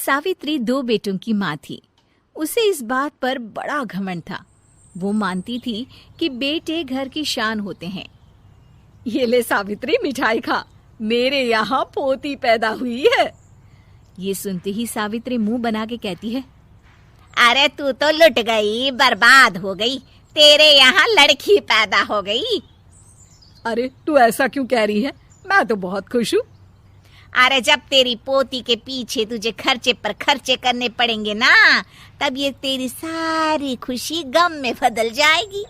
सावित्री 2 बेटों की माँ थी। उसे इस बात पर बड़ा घमंड था। वो मानती थी कि बेटे घर की शान होते हैं। ये ले सावित्री, मिठाई खा, मेरे यहाँ पोती पैदा हुई है। ये सुनते ही सावित्री मुंह बना के कहती है, अरे तू तो लुट गई, बर्बाद हो गई, तेरे यहाँ लड़की पैदा हो गई। अरे तू ऐसा क्यों कह रही है? मैं तो बहुत खुश हूँ। अरे जब तेरी पोती के पीछे तुझे खर्चे पर खर्चे करने पड़ेंगे ना, तब ये तेरी सारी खुशी गम में बदल जाएगी।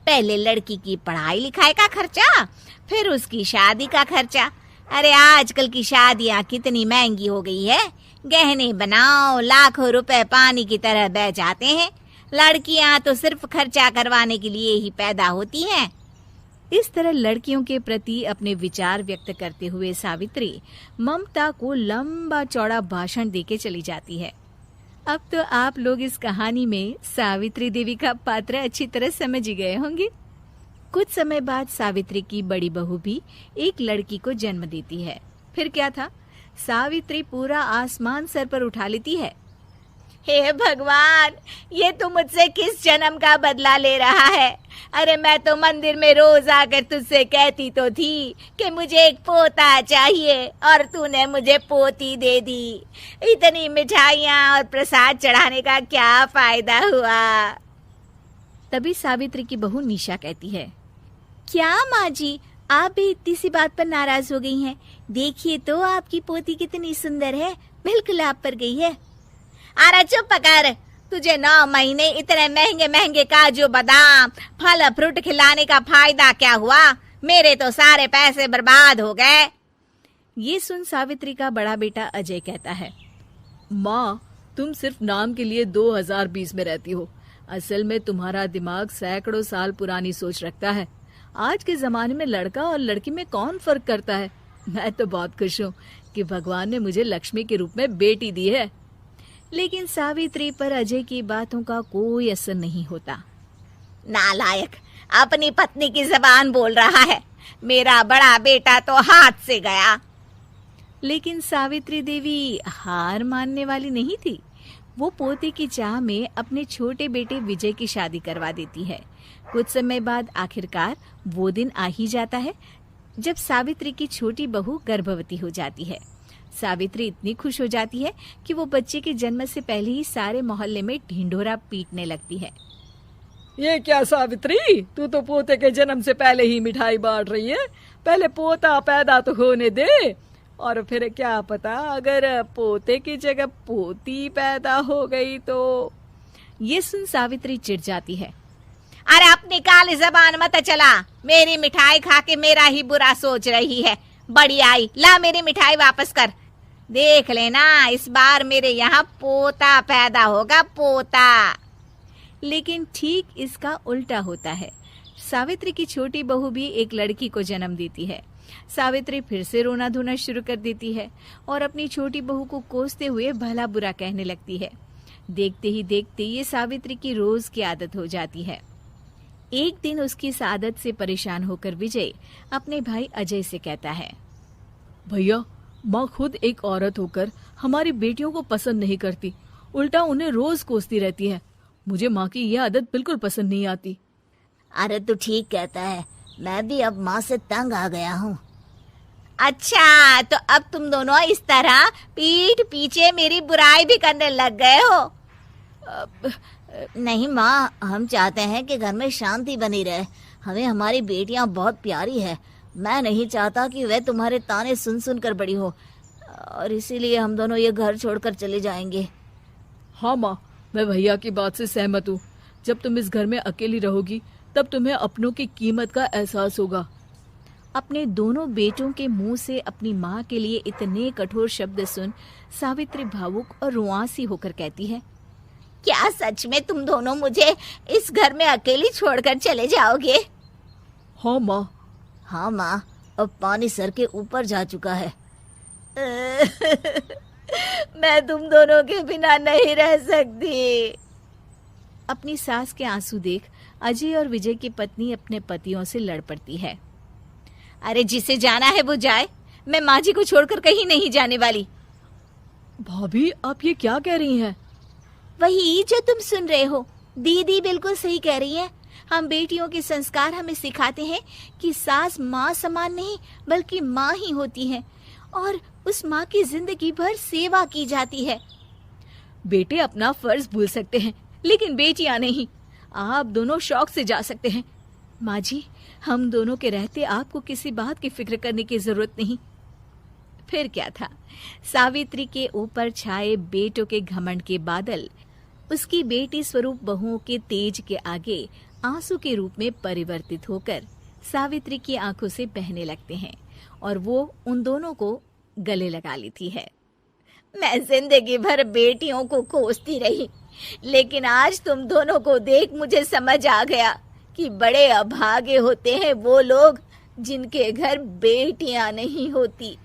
पहले लड़की की पढ़ाई लिखाई का खर्चा, फिर उसकी शादी का खर्चा। अरे आजकल की शादियाँ कितनी महंगी हो गई है। गहने बनाओ, लाखों रुपए पानी की तरह बह जाते हैं। लड़कियाँ तो सिर्फ खर्चा करवाने के लिए ही पैदा होती हैं। इस तरह लड़कियों के प्रति अपने विचार व्यक्त करते हुए सावित्री ममता को लंबा चौड़ा भाषण देके चली जाती है। अब तो आप लोग इस कहानी में सावित्री देवी का पात्र अच्छी तरह समझ ही गए होंगे। कुछ समय बाद सावित्री की बड़ी बहू भी एक लड़की को जन्म देती है। फिर क्या था, सावित्री पूरा आसमान सर पर उठा लेती है। हे भगवान, ये तू मुझसे किस जन्म का बदला ले रहा है? अरे मैं तो मंदिर में रोज आकर तुझसे कहती तो थी कि मुझे एक पोता चाहिए, और तूने मुझे पोती दे दी। इतनी मिठाइयाँ और प्रसाद चढ़ाने का क्या फायदा हुआ? तभी सावित्री की बहू निशा कहती है, क्या माँ जी, आप भी इतनी सी बात पर नाराज हो गई हैं? देखिए तो आपकी पोती कितनी सुंदर है, बिल्कुल आप पर गई है। अरे चुप कर, तुझे 9 महीने इतने महंगे महंगे काजू बादाम फल फ्रूट खिलाने का फायदा क्या हुआ? मेरे तो सारे पैसे बर्बाद हो गए। ये सुन सावित्री का बड़ा बेटा अजय कहता है, माँ, तुम सिर्फ नाम के लिए 2020 में रहती हो। असल में तुम्हारा दिमाग सैकड़ों साल पुरानी सोच रखता है। आज के जमाने में लड़का और लड़की में कौन फर्क करता है। मैं तो बहुत खुश हूँ कि भगवान ने मुझे लक्ष्मी के रूप में बेटी दी है। लेकिन सावित्री पर अजय की बातों का कोई असर नहीं होता। नालायक, अपनी पत्नी की जबान बोल रहा है। मेरा बड़ा बेटा तो हाथ से गया। लेकिन सावित्री देवी हार मानने वाली नहीं थी। वो पोते की चाह में अपने छोटे बेटे विजय की शादी करवा देती है। कुछ समय बाद आखिरकार वो दिन आ ही जाता है जब सावित्री की छोटी बहू गर्भवती हो जाती है। सावित्री इतनी खुश हो जाती है कि वो बच्चे के जन्म से पहले ही सारे मोहल्ले में ढिंढोरा पीटने लगती है। ये क्या सावित्री, तू तो पोते के जन्म से पहले ही मिठाई बांट रही है। पहले पोता पैदा तो होने दे, और फिर क्या पता अगर पोते की जगह पोती पैदा हो गई तो। ये सुन सावित्री चिढ़ जाती है। अरे अपनी काली जबान मत चला। मेरी मिठाई खा के मेरा ही बुरा सोच रही है। बड़ी आई, ला मेरी मिठाई वापस कर। देख लेना, इस बार मेरे यहाँ पोता पैदा होगा, पोता। लेकिन ठीक इसका उल्टा होता है। सावित्री की छोटी बहू भी एक लड़की को जन्म देती है। सावित्री फिर से रोना धोना शुरू कर देती है और अपनी छोटी बहू को कोसते हुए भला बुरा कहने लगती है। देखते ही देखते ये सावित्री की रोज की आदत हो जाती है। एक दिन उसकी इस आदत से परेशान होकर विजय अपने भाई अजय से कहता है, भैया, माँ खुद एक औरत होकर हमारी बेटियों को पसंद नहीं करती, उल्टा उन्हें रोज कोसती रहती है। मुझे माँ की यह आदत बिल्कुल पसंद नहीं आती। अरे तू ठीक कहता है, मैं भी अब माँ से तंग आ गया हूँ। अच्छा, तो अब तुम दोनों इस तरह पीठ पीछे मेरी बुराई भी करने लग गए हो? नहीं माँ, हम चाहते हैं कि घर में शांति बनी रहे। हमें हमारी बेटियाँ बहुत प्यारी है। मैं नहीं चाहता कि वह तुम्हारे ताने सुन सुन कर बड़ी हो, और इसीलिए हम दोनों ये घर छोड़कर चले जाएंगे। हाँ माँ, मैं भैया की बात से सहमत हूँ। जब तुम इस घर में अकेली रहोगी तब तुम्हें अपनों की कीमत का एहसास होगा। अपने दोनों बेटों के मुंह से अपनी माँ के लिए इतने कठोर शब्द सुन सावित्री भावुक और रुआंसी होकर कहती है, क्या सच में तुम दोनों मुझे इस घर में अकेली छोड़कर चले जाओगे? हाँ माँ। हाँ माँ, अब पानी सर के ऊपर जा चुका है। मैं तुम दोनों के बिना नहीं रह सकती। अपनी सास के आंसू देख अजय और विजय की पत्नी अपने पतियों से लड़ पड़ती है। अरे जिसे जाना है वो जाए, मैं माँ जी को छोड़कर कहीं नहीं जाने वाली। भाभी, आप ये क्या कह रही हैं? वही जो तुम सुन रहे हो, दीदी बिल्कुल सही कह रही है। हम बेटियों के संस्कार हमें सिखाते हैं कि सास माँ समान नहीं बल्कि माँ ही होती है और उस माँ की जिंदगी भर सेवा की जाती है। बेटे अपना फर्ज भूल सकते हैं, लेकिन बेटियां नहीं। आप दोनों शौक से जा सकते हैं। माँ जी, हम दोनों के रहते आपको किसी बात की फिक्र करने की जरूरत नहीं। फिर क्या था, सावित्री के ऊपर छाए बेटों के घमंड के बादल उसकी बेटी स्वरूप बहुओं के तेज के आगे आंसू के रूप में परिवर्तित होकर सावित्री की आंखों से बहने लगते हैं और वो उन दोनों को गले लगा लेती है। मैं जिंदगी भर बेटियों को कोसती रही, लेकिन आज तुम दोनों को देख मुझे समझ आ गया कि बड़े अभागे होते हैं वो लोग जिनके घर बेटियां नहीं होती।